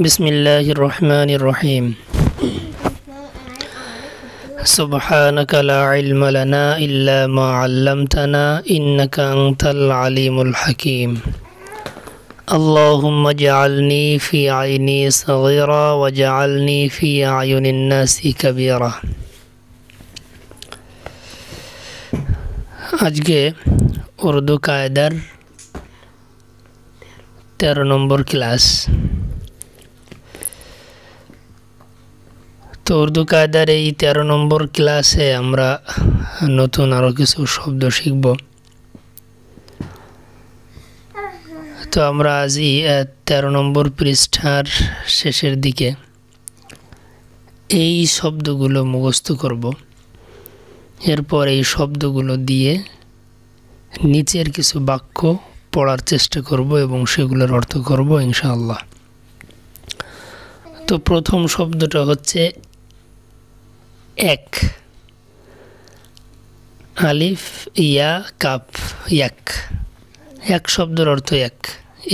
বিসমিল্লাহির রহমানির রহিম। সুবহানাকা লা ইলমা লানা ইল্লা মা আল্লামতানা ইন্নাকা আনতাল আলিমুল হাকিম। اللهم اجعلني في عيني صغيرا واجعلني في أعين الناس كبيرا। আজকে উর্দু কায়দার 13 নম্বর ক্লাস। তো উর্দু কায়দার এই 13 নম্বর ক্লাসে আমরা নতুন আরও কিছু শব্দ শিখব। তো আমরা আজই 13 নম্বর পৃষ্ঠার শেষের দিকে এই শব্দগুলো মুখস্থ করব। এরপর এই শব্দগুলো দিয়ে নিচের কিছু বাক্য পড়ার চেষ্টা করব এবং সেগুলোর অর্থ করব ইনশাআল্লাহ। তো প্রথম শব্দটা হচ্ছে এক। আলিফ ইয়া কাপ এক। এক শব্দের অর্থ এক,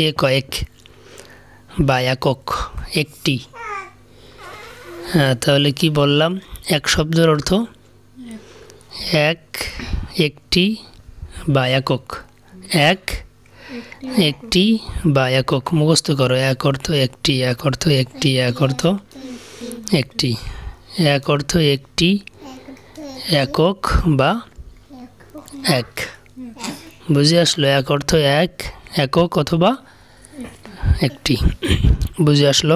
এক বা একক, একটি। হ্যাঁ, তাহলে কি বললাম? এক শব্দের অর্থ এক, একটি বা একক। এক, একটি বা একক। মুখস্থ করো। এক অর্থ একটি, এক অর্থ একটি, এক অর্থ একটি, এক অর্থ একটি, একক বা এক। বুঝে আসলো? এক অর্থ এক, একক অথবা একটি। বুঝে আসলো?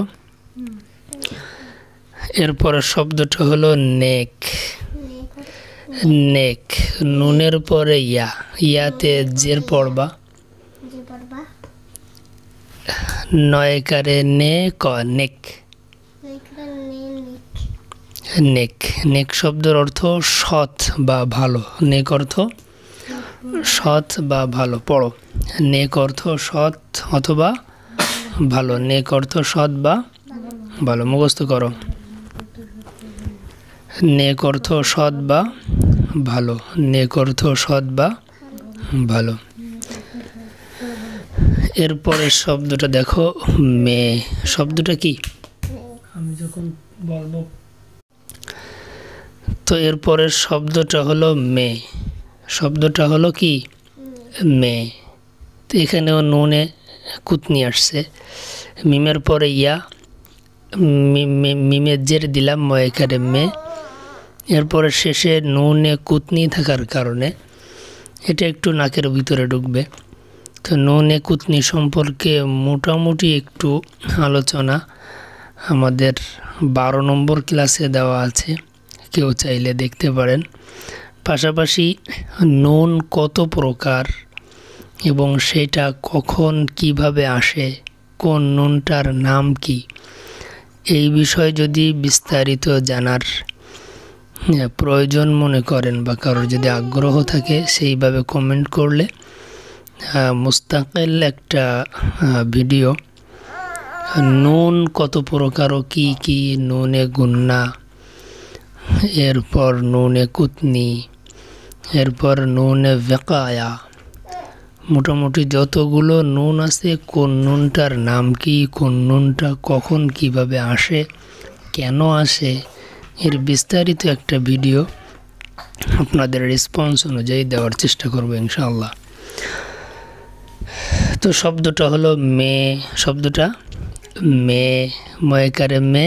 এরপরের শব্দটা হলো নেক। নেক, নুনের পরে ইয়া, ইয়াতে জের পড়বা, নয়কারে নে ক, নেক। নেক, নেক শব্দের অর্থ সৎ বা ভালো। নেক অর্থ সৎ বা ভালো। পড়ো। নেক অর্থ সৎ অথবা ভালো। নেক অর্থ সৎ বা ভালো। মুখস্থ করো। নেক অর্থ সৎ বা ভালো। নেক অর্থ সৎ বা ভালো। এরপরের শব্দটা দেখো, মেয়ে। শব্দটা কি? আমি যখন বলবো। তো এরপরের শব্দটা হলো মেয়ে। শব্দটা হলো কি? মেয়ে। তো এখানেও নুনে কুতনি আসছে। মিমের পরে ইয়া, মিমের জের দিলাম, ময়কারে মে। এরপরে শেষে নুনে কুতনি থাকার কারণে এটা একটু নাকের ভিতরে ঢুকবে। তো নুনে কুতনি সম্পর্কে মোটামুটি একটু আলোচনা আমাদের 12 নম্বর ক্লাসে দেওয়া আছে, কেউ চাইলে দেখতে পারেন। পাশাপাশি নুন কত প্রকার এবং সেটা কখন কিভাবে আসে, কোন নুনটার নাম কি, এই বিষয়ে যদি বিস্তারিত জানার প্রয়োজন মনে করেন বা কারোর যদি আগ্রহ থাকে, সেইভাবে কমেন্ট করলে মুস্তাকিল একটা ভিডিও নুন কত প্রকার ও কি কি, নুনে গুন্না, এরপর নুনে কুতনি, এরপর নুনে বেকায়া, মোটামুটি যতগুলো নুন আছে, কোন নুনটার নাম কি, কোন নুনটা কখন কিভাবে আসে, কেন আসে, এর বিস্তারিত একটা ভিডিও আপনাদের রেসপন্স অনুযায়ী দেওয়ার চেষ্টা করবো ইনশাআল্লাহ। তো শব্দটা হলো মেয়ে। শব্দটা মেয়ে, ময়কারে মে,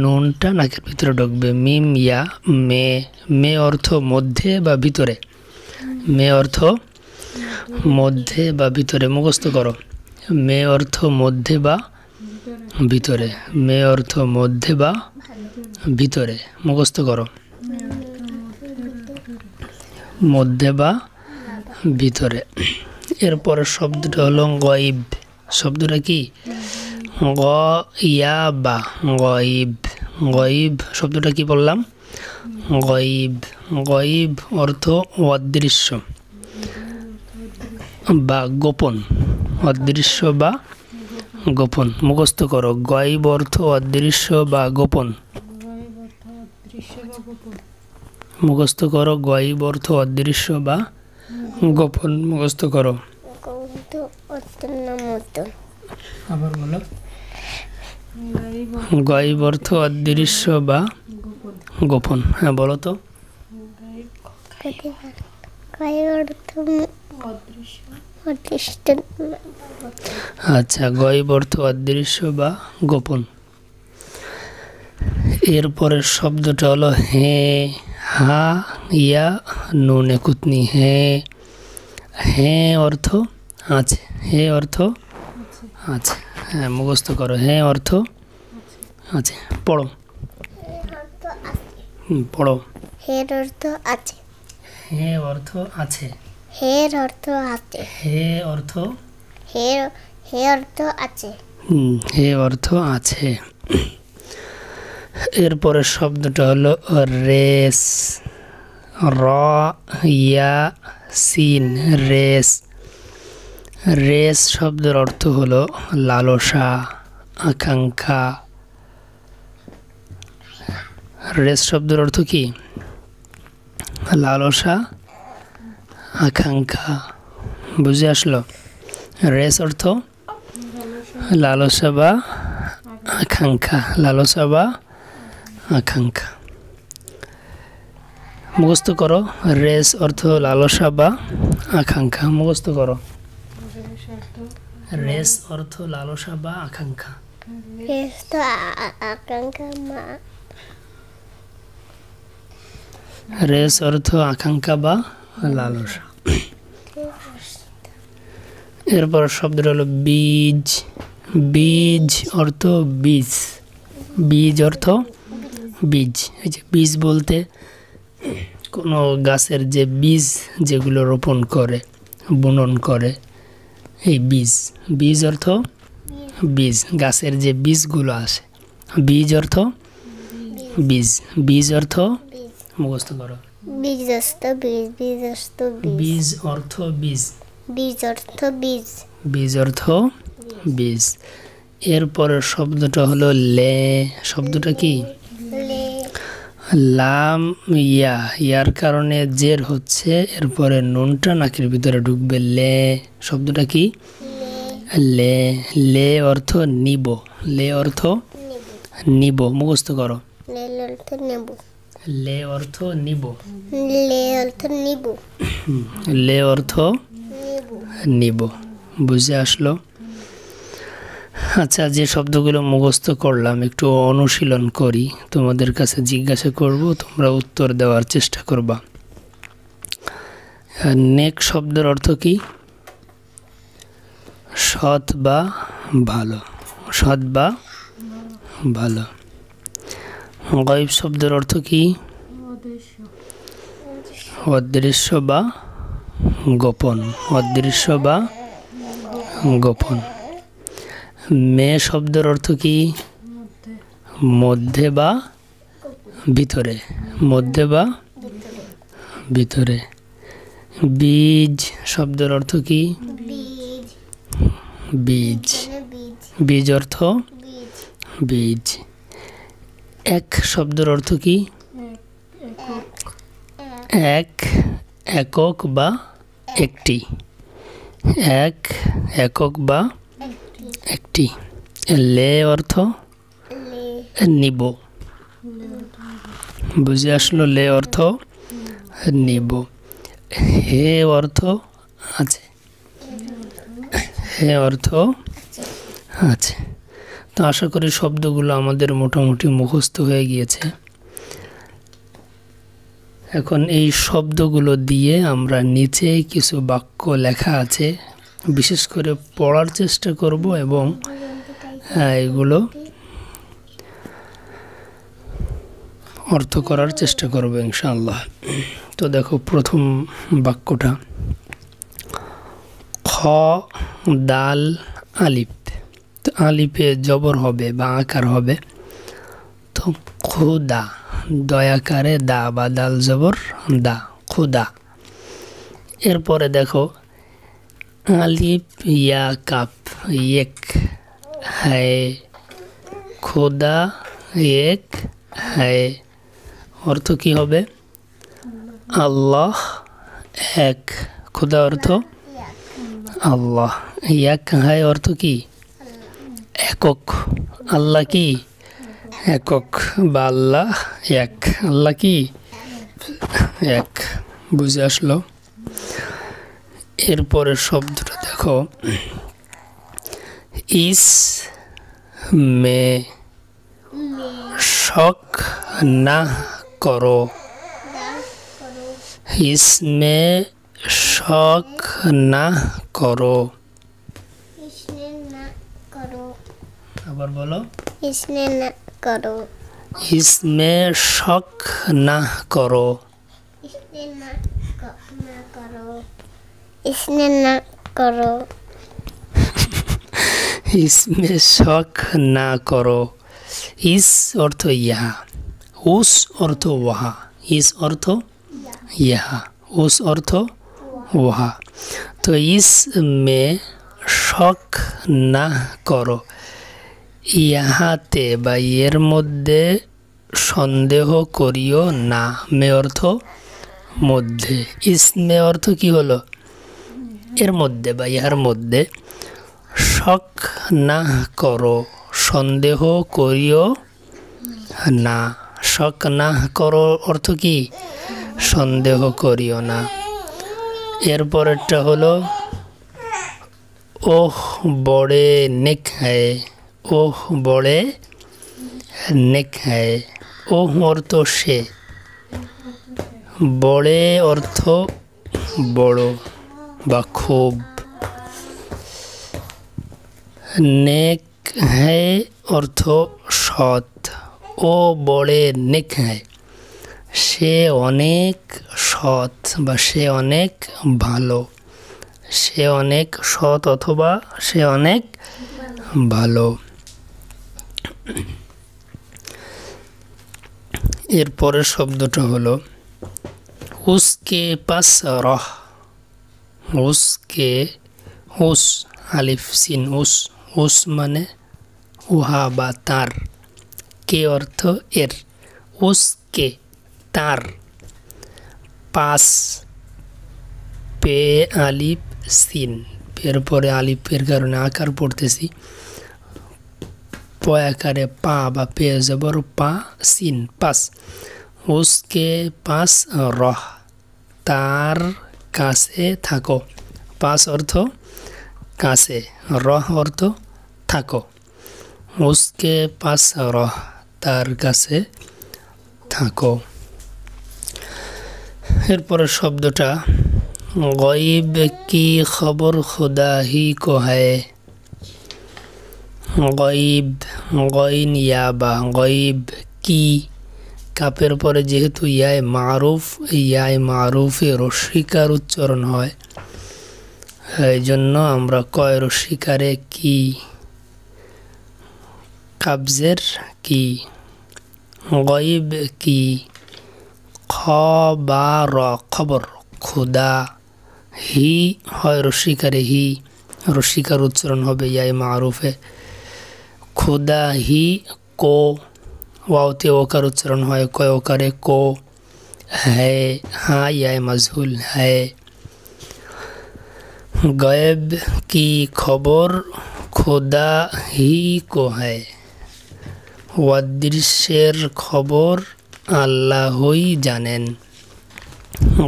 নুনটা নাকের ভিতরে ঢুকবে। মিম ইয়া মে। মে অর্থ মধ্যে বা ভিতরে। মে অর্থ মধ্যে বা ভিতরে। মুখস্থ করো। মে অর্থ মধ্যে বা ভিতরে। মে অর্থ মধ্যে বা ভিতরে। মুখস্থ করো। মধ্যে বা ভিতরে। এরপরের শব্দটা হলো গয়ব। শব্দটা কি? গ ইয়া বা, গয়ব। গয়ব শব্দটা কি বললাম? গয়ব। গয়ব অর্থ অদৃশ্য বা গোপন। অদৃশ্য বা গোপন। মুখস্থ করো। গয়ব অর্থ অদৃশ্য বা গোপন। মুখস্থ করো। গয়ব অর্থ অদৃশ্য বা গোপন। মুখস্থ করো। আবার বলো। গায়েব অর্থ অদৃশ্য বা গোপন। হ্যাঁ বলো তো। আচ্ছা, গায়েব অর্থ অদৃশ্য বা গোপন। এরপরের শব্দটা হলো হে, হা, ইয়া, নুনে কুতনি। হে, হে অর্থ আছে। হে অর্থ আছে। হ্যাঁ মুখস্থ করো। হে অর্থ আছে। পড়ো। পড়ো। হের অর্থ আছে। হে অর্থ আছে। হের অর্থ আছে। হে অর্থ হে অর্থ আছে। হে অর্থ আছে। এরপরের শব্দটা হলো রেস। র, ইয়া, সিন, রেস। রেস শব্দের অর্থ হলো লালসা, আকাঙ্ক্ষা। রেস শব্দের অর্থ কি? লালসা, আকাঙ্ক্ষা। বুঝে আসলো? রেস অর্থ লালসা বা আকাঙ্ক্ষা। লালসা বা আকাঙ্ক্ষা। মুখস্থ করো। রেস অর্থ লালসা বা আকাঙ্ক্ষা। মুখস্থ করো। রেস অর্থ লালসা বা আকাঙ্ক্ষা। রেস তো আকাঙ্ক্ষা মা। রেস অর্থ আকাঙ্ক্ষা বা লালসা। এরপর শব্দটা হলো বীজ। বীজ অর্থ বীজ। বীজ অর্থ বীজ। এই যে বীজ বলতে কোনো গাছের যে বীজ যেগুলো রোপণ করে, বুনন করে, এই বীজ। বীজ অর্থ বীজ। গাছের যে বীজগুলো আসে, বীজ অর্থ বীজ। বীজ অর্থ মুখস্থ করো। বীজ অর্থ বীজ। বীজ অর্থ বীজ। বীজ অর্থ বীজ। বীজ অর্থ বীজ। বীজ অর্থ বীজ। এরপরের শব্দটা হলো লে। শব্দটা কি? লে। লাম ইয়া, ইয়ার কারণে জের হচ্ছে, এরপরে নুনটা নাকের ভিতরে ঢুকবে। লে শব্দটা কি? লে। লে অর্থ নিব। লে অর্থ নিব। মুখস্থ করো। লে অর্থ নেব। লে অর্থ নিব। লে অর্থ নিব। লে অর্থ নিব। বুঝে আসলো? আচ্ছা, যে শব্দগুলো মুখস্থ করলাম একটু অনুশীলন করি। তোমাদের কাছে জিজ্ঞাসা করব, তোমরা উত্তর দেওয়ার চেষ্টা করবা। নেক শব্দের অর্থ কি? সৎ বা ভালো। সৎ বা ভালো। গায়েব শব্দের অর্থ কি? অদৃশ্য বা গোপন। অদৃশ্য বা গোপন। মে শব্দের অর্থ কি? মধ্যে বা ভিতরে। মধ্যে বা ভিতরে। বীজ শব্দের অর্থ কি? বীজ। বীজ। বীজ। বীজ অর্থ বীজ। বীজ। এক শব্দের অর্থ কি? এক, একক বা একটি। এক, একক বা একটি। লে অর্থ নিব। বুঝে আসলো? লে অর্থ নিব। হে অর্থ আছে। হে অর্থ আছে। তো আশা করি শব্দগুলো আমাদের মোটামুটি মুখস্থ হয়ে গিয়েছে। এখন এই শব্দগুলো দিয়ে আমরা নিচে কিছু বাক্য লেখা আছে, বিশেষ করে পড়ার চেষ্টা করব এবং এগুলো অর্থ করার চেষ্টা করব ইনশাআল্লাহ। তো দেখো প্রথম বাক্যটা, খ, দাল, আলিফ। তো আলিফে জবর হবে বা আকার হবে, তো খুদা। দয়াকারে দা বা দাল জবর দা, খুদা। এরপরে দেখো আলিফ ইয়া কাপ, এক হ্যায়, খুদা এক হ্যায়। অর্থ কি হবে? আল্লাহ এক। খুদা অর্থ আল্লাহ। এক হ্যায় অর্থ কি? একক। আল্লাহ কি একক বা আল্লাহ এক, আল্লাহ কি এক, বুঝে আসলো। এরপরের শব্দটা দেখো, ইস মে শক না করো, ইসমে শক না করো, इसने ना करो, আবার বলো, इसने ना करो, ইসমে শক না করো, इसने ना करो, इसने ना करो, ইসমে শক না করো। ইস অর্থ ইহা, উস অর্থ ওহা, ইস অর্থ ইহা, উস অর্থ ওহা। তো ইস মে শক না করো, ইহাতে বা এর মধ্যে সন্দেহ করিও না। মে অর্থ মধ্যে, ইসমে অর্থ কি হলো এর মধ্যে বা ইহার মধ্যে, শক না করো সন্দেহ করিও না, শক না করো অর্থ কি সন্দেহ করিও না। এরপরেরটা হলো ওহ বড়ে নেক হ্যায়, ওহ বড়ে নেক হ্যায়, ওহ অর্থ সে, বড়ে অর্থ বড় বা খুব, নেক হ্যায় অর্থ সৎ, ও বড়ে নেক হ্যায় সে অনেক সৎ বা সে অনেক ভালো, সে অনেক সৎ অথবা সে অনেক ভালো। এরপরের শব্দটা হলো উসকে পাস রহ, উসকে, উস আলিফ সিন উস, উস মানে উহা বা তার, কে অর্থ এর, উসকে তার, পাস পে আলিফ সিন, এরপরে আলিফের কারণে আকার পড়তেছি, প আকারে পা বা পে জবর পা সিন পাস, উসকে পাস রহ তার কাছে থাকো, পাস অর্থ কাছে, রহ অর্থ থাকো, উসকে পাস রহ তার কাছে থাকো। এরপরের শব্দটা গয়ব কি খবর খুদা হি কো হ্যায়, গয়ব, গইন ইয়া বা গয়ব কি, কাপের পরে যেহেতু ইয়ায় মারুফ, ইয়ায় মারুফে রস্বীকার উচ্চারণ হয়, এই জন্য আমরা কয় রস্বীকারে কি, কাবজের কি, গয়ব কি, খবর খবর, খুদা, হি হয় রস্বীকারে হি, রস্বীকার উচ্চারণ হবে ইয়াই মারুফে, খুদা হি কো, ওয়াওতে ওকার উচ্চারণ হয় কয় ওকারে কো, হ্যায় হ্যাঁ ইয়াই মাজহুল হ্যায়। গায়েব কি খবর খুদা হি কো হ্যায়, অদৃশ্যের খবর আল্লাহই জানেন।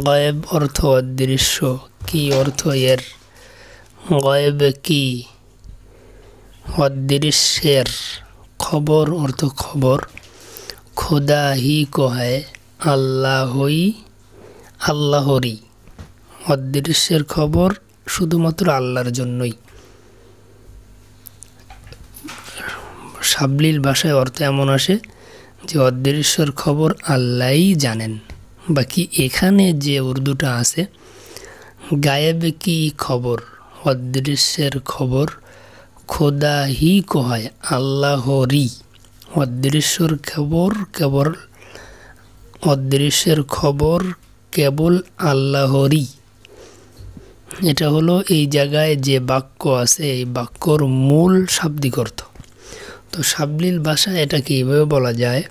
গায়েব অর্থ অদৃশ্য, কি অর্থ এর, গায়েব কি অদৃশ্যের, খবর অর্থ খবর, খুদা হি কো হ্যায় আল্লাহই, আল্লাহরই, অদৃশ্যের খবর শুধুমাত্র আল্লাহর জন্যই। সাবলীল ভাষায় অর্থ এমন আসে যে অদৃশ্যের খবর আল্লাহই জানেন। বাকি এখানে যে উর্দুটা আছে, গায়েব কি খবর অদৃশ্যের খবর, খোদা হি কো হয় আল্লাহরই, অদৃশ্যের খবর কেবল, অদৃশ্যের খবর কেবল আল্লাহরই। এটা হলো এই জায়গায় যে বাক্য আছে এই বাক্যর মূল শাব্দিক অর্থ। তো সাবলীল ভাষা এটাকে এইভাবে বলা যায়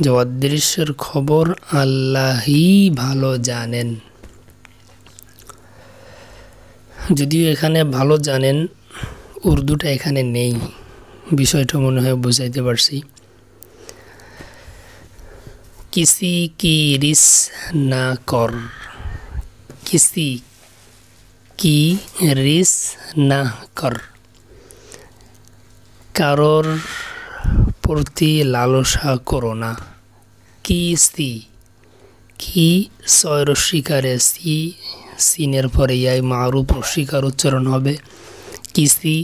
যে অদৃশ্যের খবর আল্লাহই ভালো জানেন। যদিও এখানে ভালো জানেন উর্দুটা এখানে নেই, বিষয়টা মনে হয় বুঝাইতে পারছি। কিসি কি রিস না কর, কিসি কি রিস না কর, কারোর প্রতি লালসা করো না। কিসি কি ছয় রস্বীকারে সি, সিনের পরে ইয়াই মারুফ রস্বীকার উচ্চারণ হবে কিসি।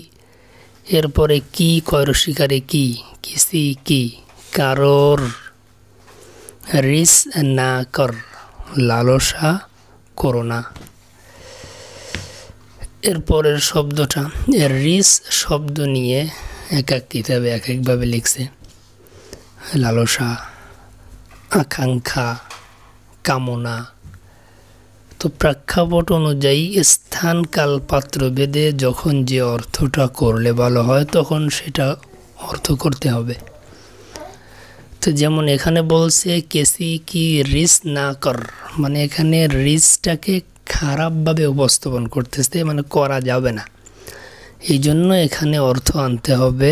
এরপরে কি কয় রস্বীকারে কি, কিসি কি, কারোর, রিস না কর লালসা করো না। এরপরের শব্দটা রিস শব্দ নিয়ে এক এক কিতাবে এক একভাবে লিখছে। লালসা, আকাঙ্ক্ষা, কামনা। তো প্রেক্ষাপট অনুযায়ী স্থান কাল পাত্র ভেদে যখন যে অর্থটা করলে ভালো হয় তখন সেটা অর্থ করতে হবে। তো যেমন এখানে বলছে কেসি কি রিস না কর, মানে এখানে রিসটাকে খারাপভাবে উপস্থাপন করতেছে, মানে করা যাবে না। এই জন্য এখানে অর্থ আনতে হবে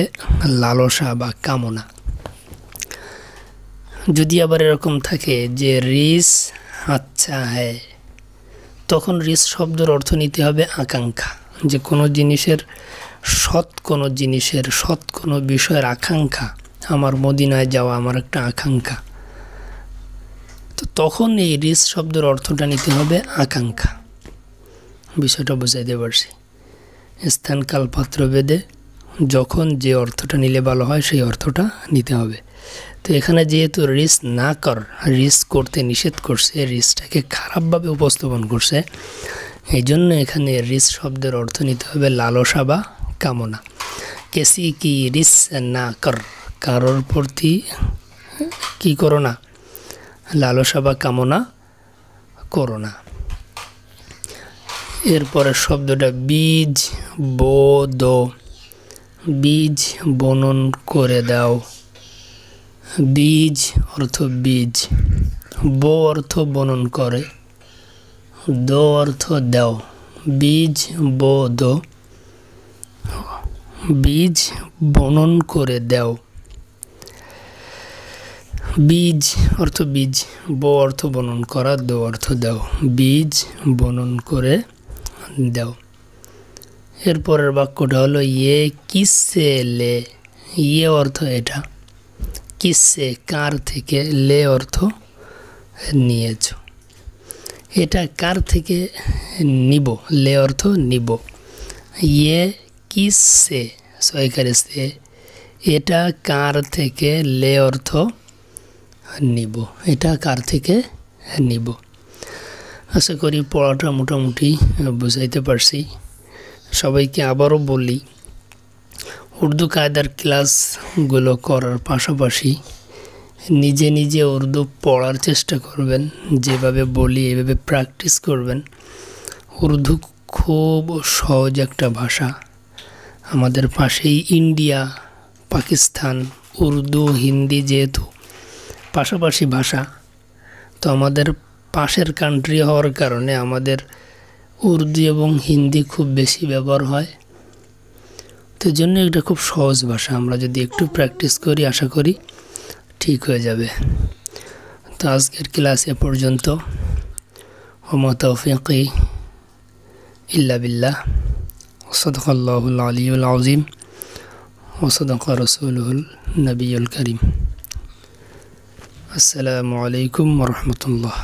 লালসা বা কামনা। যদি আবার এরকম থাকে যে রিস আচ্ছা হ্যাঁ, তখন রিস শব্দের অর্থ নিতে হবে আকাঙ্ক্ষা, যে কোনো জিনিসের সৎ কোনো বিষয়ের আকাঙ্ক্ষা। আমার মদিনায় যাওয়া আমার একটা আকাঙ্ক্ষা, তো তখন এই রিস শব্দের অর্থটা নিতে হবে আকাঙ্ক্ষা। বিষয়টা বুঝাইতে পারছি। স্থান কাল পাত্র ভেদে যখন যে অর্থটা নিলে ভালো হয় সেই অর্থটা নিতে হবে। তো এখানে যেহেতু রিস না কর, রিস করতে নিষেধ করছে, রিসটাকে খারাপভাবে উপস্থাপন করছে, এই জন্য এখানে রিস শব্দের অর্থ নিতে হবে লালসা বা কামনা। কেসি কি রিস না কর, কারোর প্রতি কি করো না, লালসা বা কামনা করো না। এরপরে শব্দটা বীজ বোধ, বীজ বনন করে দাও। বীজ অর্থ বীজ, বো অর্থ বনন করে, দো অর্থ দাও। বীজ বোধ, বীজ বনন করে দাও। বীজ অর্থ বীজ, বো অর্থ বনন করা, দো অর্থ দাও। বীজ বনন করে দাও। এরপরের বাক্যটা হলো ইয়ে কিসে লে, ইয়ে অর্থ এটা, কিসে কার থেকে, লে অর্থ নিয়েছ। এটা কার থেকে নিব, লে অর্থ নিব। ইয়ে কিসে সয়কারে সে, এটা কার থেকে, লে অর্থ নিব, এটা কার থেকে নিব। আশা করি পড়াটা মোটামুটি বুঝাইতে পারছি। সবাইকে আবারও বলি, উর্দু কায়দার ক্লাসগুলো করার পাশাপাশি নিজে নিজে উর্দু পড়ার চেষ্টা করবেন। যেভাবে বলি এভাবে প্র্যাকটিস করবেন। উর্দু খুব সহজ একটা ভাষা। আমাদের পাশেই ইন্ডিয়া, পাকিস্তান, উর্দু, হিন্দি যেহেতু পাশাপাশি ভাষা, তো আমাদের পাশের কান্ট্রি হওয়ার কারণে আমাদের উর্দু এবং হিন্দি খুব বেশি ব্যবহার হয়। তো জন্য এটা খুব সহজ ভাষা। আমরা যদি একটু প্র্যাকটিস করি আশা করি ঠিক হয়ে যাবে। তো আজকের ক্লাস এ পর্যন্ত। ওমা তৌফিকি ইল্লা বিল্লাহ। সাদাকাল্লাহুল আলিয়্যুল আযীম ওয়া সাদাকা রাসূলুহুল নবিয়্যুল কারীম। আসসালামু আলাইকুম ওয়া রাহমাতুল্লাহ।